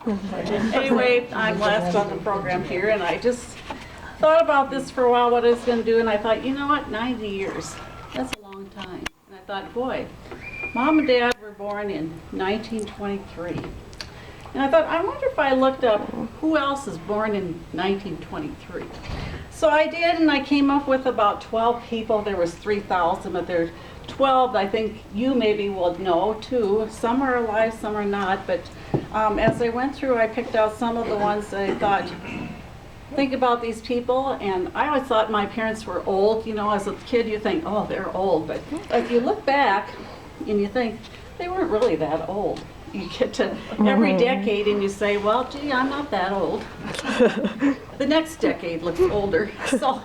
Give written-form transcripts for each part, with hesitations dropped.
Anyway, I'm last on the program here, and I just thought about this for a while, what I was going to do, and I thought, you know what, 90 years, that's a long time. And I thought, boy, Mom and Dad were born in 1923. And I thought, I wonder if I looked up who else is born in 1923. So I did, and I came up with about 12 people. There was 3,000, but there's 12 I think you maybe will know too. Some are alive, some are not, but as I went through, I picked out some of the ones that I thought, think about these people, and I always thought my parents were old. You know, as a kid you think, oh, they're old, but if you look back and you think, they weren't really that old. You get to every decade and you say, well, gee, I'm not that old. The next decade looks older. So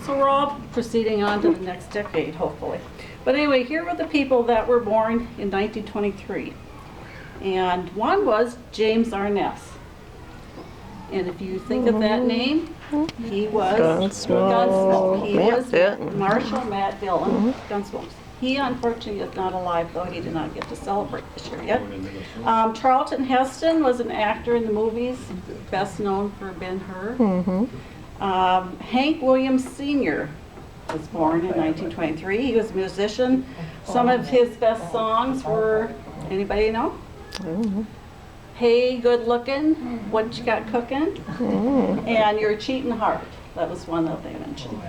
we're all proceeding on to the next decade, hopefully. But anyway, here were the people that were born in 1923. And one was James Arness. And if you think of that name, he was Gunsmoke. He was Marshall Matt Dillon, Gunsmoke. He unfortunately is not alive, though. He did not get to celebrate this year yet. Charlton Heston was an actor in the movies, best known for Ben-Hur. Hank Williams Sr. was born in 1923. He was a musician. Some of his best songs were, anybody know? Hey, Good Looking, What You Got Cooking, and Your Cheatin' Heart. That was one that they mentioned.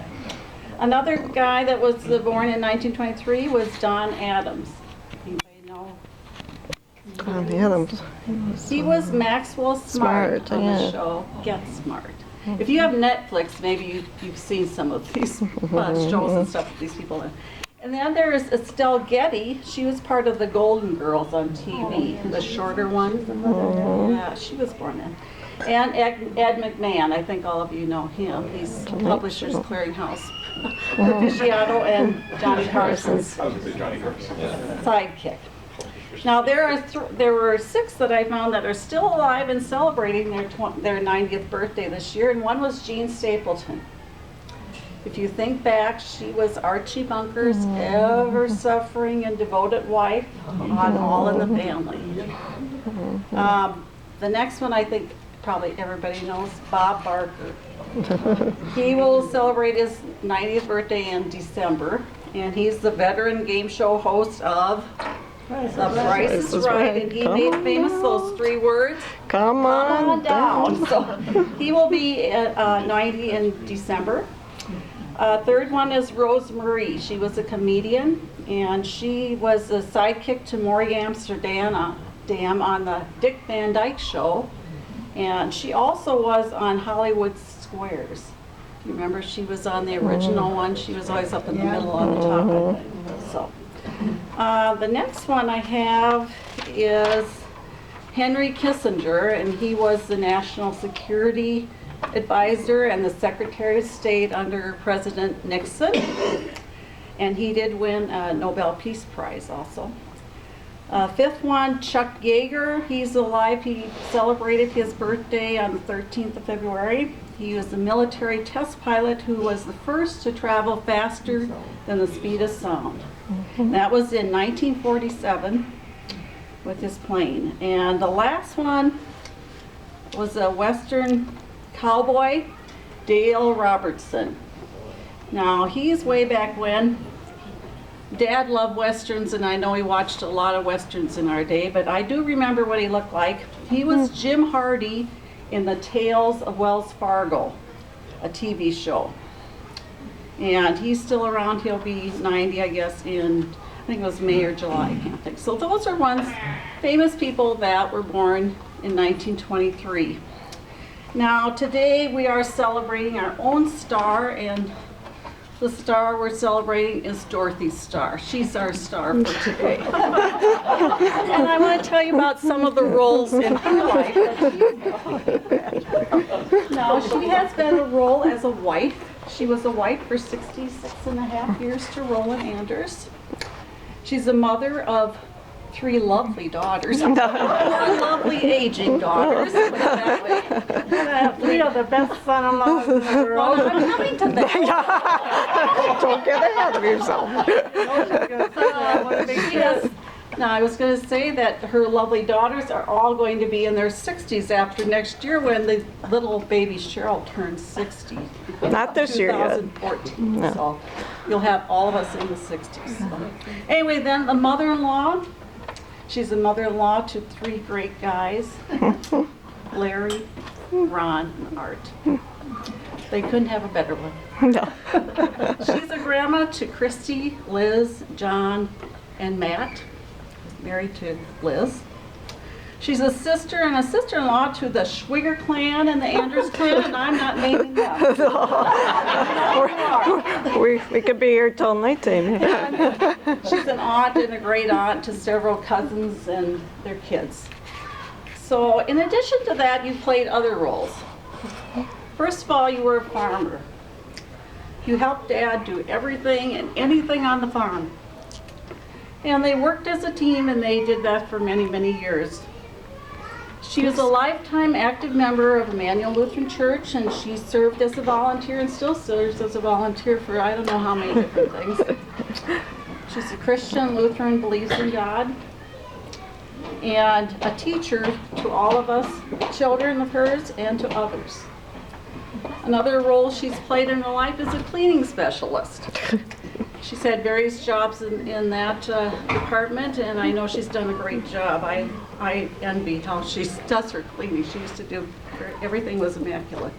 Another guy that was born in 1923 was Don Adams. Anybody know? Don Adams. He was Maxwell Smart on the show Get Smart. If you have Netflix, maybe you've seen some of these shows and stuff with these people in. And then there is Estelle Getty. She was part of the Golden Girls on TV, the shorter one. Yeah, she was born in. And Ed McMahon, I think all of you know him. He's Publishers Clearinghouse aficionado and Johnny Carson's sidekick. Now there were 6 that I found that are still alive and celebrating their 90th birthday this year, and one was Jean Stapleton. If you think back, she was Archie Bunker's ever-suffering and devoted wife on All in the Family. The next one I think probably everybody knows, Bob Barker. He will celebrate his 90th birthday in December, and he's the veteran game show host of The Price is Right, and he made famous those 3 words, come on down. So he will be at 90 in December. Third one is Rose Marie. She was a comedian, and she was the sidekick to Maury Amsterdam on the Dick Van Dyke Show, and she also was on Hollywood Squares. You remember she was on the original one? She was always up in the middle on the top, I think. So, the next one I have is Henry Kissinger, and he was the National Security Advisor and the Secretary of State under President Nixon, and he did win a Nobel Peace Prize also. 5th one, Chuck Yeager. He's alive. He celebrated his birthday on the 13th of February. He was a military test pilot who was the first to travel faster than the speed of sound. That was in 1947 with his plane. And the last one was a Western cowboy, Dale Robertson. Now, he's way back when. Dad loved Westerns, and I know he watched a lot of Westerns in our day, but I do remember what he looked like. He was Jim Hardy in the Tales of Wells Fargo, a TV show. And he's still around. He'll be 90, I guess, in, I think it was May or July, I can't think. So those are ones, famous people that were born in 1923. Now, today we are celebrating our own star, and the star we're celebrating is Dorothy's star. She's our star for today. And I want to tell you about some of the roles in her life that she's had. Now, she has been a role as a wife. She was a wife for 66.5 years to Roland Anders. She's a mother of 3 lovely daughters. 4 lovely aging daughters. Put it that way. We are the best son-in-laws in the world. Well, I'm coming to that. Don't get ahead of yourself. She has Now, I was going to say that her lovely daughters are all going to be in their 60s after next year when the little baby Cheryl turns 60. Not this year yet. 2014. No. So you'll have all of us in the 60s. So. Anyway, then the mother-in-law. She's a mother-in-law to 3 great guys, Larry, Ron, and Art. They couldn't have a better one. No. She's a grandma to Christy, Liz, John, and Matt, married to Liz. She's a sister and a sister-in-law to the Schwiger clan and the Anders clan, and I'm not naming them. We could be here till nighttime. She's an aunt and a great aunt to several cousins and their kids. So in addition to that, you played other roles. First of all, you were a farmer. You helped Dad do everything and anything on the farm. And they worked as a team, and they did that for many, many years. She was a lifetime active member of Emmanuel Lutheran Church, and she served as a volunteer and still serves as a volunteer for I don't know how many different things. She's a Christian Lutheran, believes in God, and a teacher to all of us, children of hers, and to others. Another role she's played in her life is a cleaning specialist. She's had various jobs in that department, and I know she's done a great job. I envy how she does her cleaning. She used to do, everything was immaculate.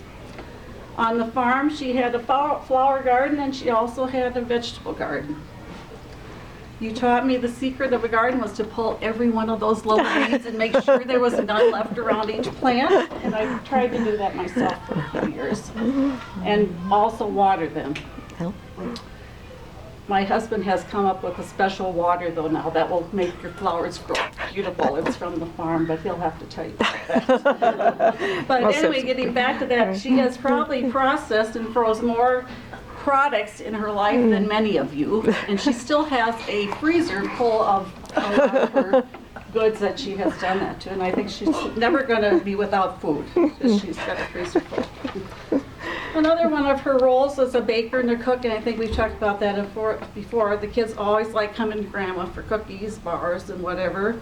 On the farm, she had a flower garden, and she also had a vegetable garden. You taught me the secret of a garden was to pull every one of those little weeds and make sure there was none left around each plant, and I tried to do that myself for a few years, and also water them. My husband has come up with a special water though now that will make your flowers grow beautiful. It's from the farm, but he'll have to tell you about that. But anyway, getting back to that, she has probably processed and froze more products in her life than many of you, and she still has a freezer full of a lot of her goods that she has done that to, and I think she's never going to be without food because she's got a freezer full. Another one of her roles is a baker and a cook, and I think we've talked about that before. The kids always like coming to Grandma for cookies, bars, and whatever.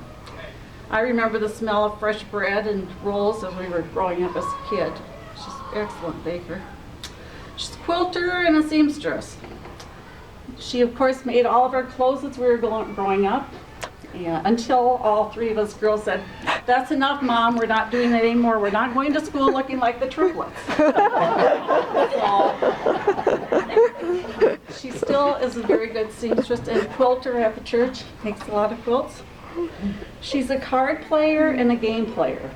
I remember the smell of fresh bread and rolls as we were growing up as a kid. She's an excellent baker. She's a quilter and a seamstress. She, of course, made all of our clothes as we were growing up, until all 3 of us girls said, "That's enough, Mom, we're not doing it anymore. We're not going to school looking like the triplets." She still is a very good seamstress and quilter at the church, makes a lot of quilts. She's a card player and a game player.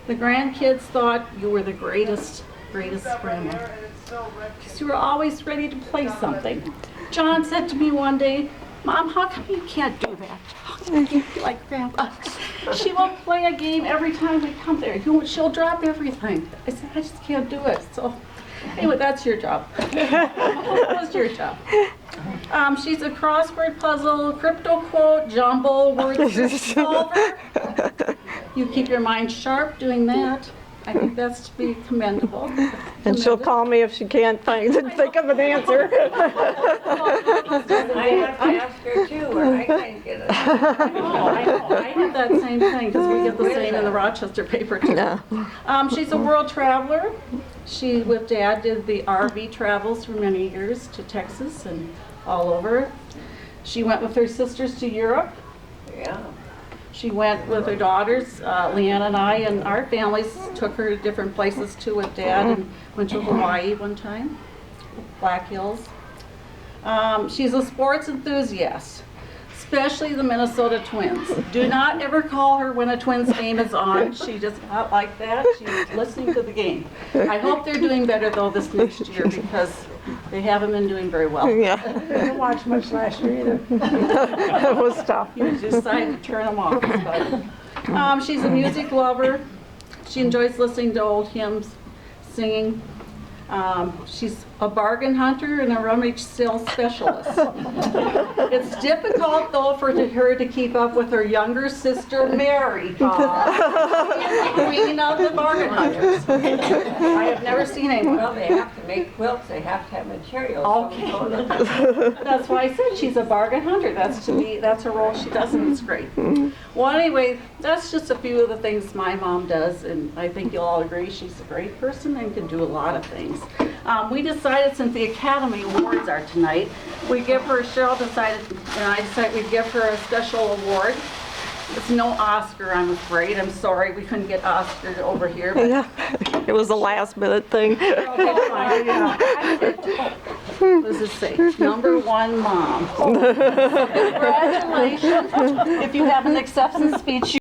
The grandkids thought you were the greatest grandma, because you were always ready to play something. John said to me one day, "Mom, how come you can't do that? How come you be like Grandma? She will play a game every time we come there. She'll drop everything." I said, "I just can't do it." So anyway, that's your job. What was your job? She's a crossword puzzle, crypto quote, jumble, word solver. You keep your mind sharp doing that. I think that's to be commendable. And she'll call me if she can't think of an answer. I have to ask her too, or I can't get it. I know. I have that same thing because we get the same in the Rochester paper too. Yeah. She's a world traveler. She, with Dad, did the RV travels for many years to Texas and all over. She went with her sisters to Europe. Yeah. She went with her daughters, Leanne and I, and our families took her to different places too with Dad, and went to Hawaii one time, Black Hills. She's a sports enthusiast, especially the Minnesota Twins. Do not ever call her when a Twins game is on. She does not like that. She's listening to the game. I hope they're doing better though this next year because they haven't been doing very well. Yeah. I didn't watch much last year either. It was tough. You decided to turn them off. But, she's a music lover. She enjoys listening to old hymns, singing. She's a bargain hunter and a rummage sale specialist. It's difficult though for her to keep up with her younger sister Mary. Queen of the bargain hunters. I have never seen anyone. Well, they have to make quilts, they have to have materials. Okay. That's why I said she's a bargain hunter. That's to me, that's a role she does, and it's great. Well, anyway, that's just a few of the things my mom does, and I think you'll all agree she's a great person and can do a lot of things. We decided, since the Academy Awards are tonight, Cheryl decided, and I decided we'd give her a special award. It's no Oscar, I'm afraid. I'm sorry we couldn't get Oscar over here. But Yeah, it was a last minute thing. what does it say? Number 1 mom. Congratulations. If you have an acceptance speech,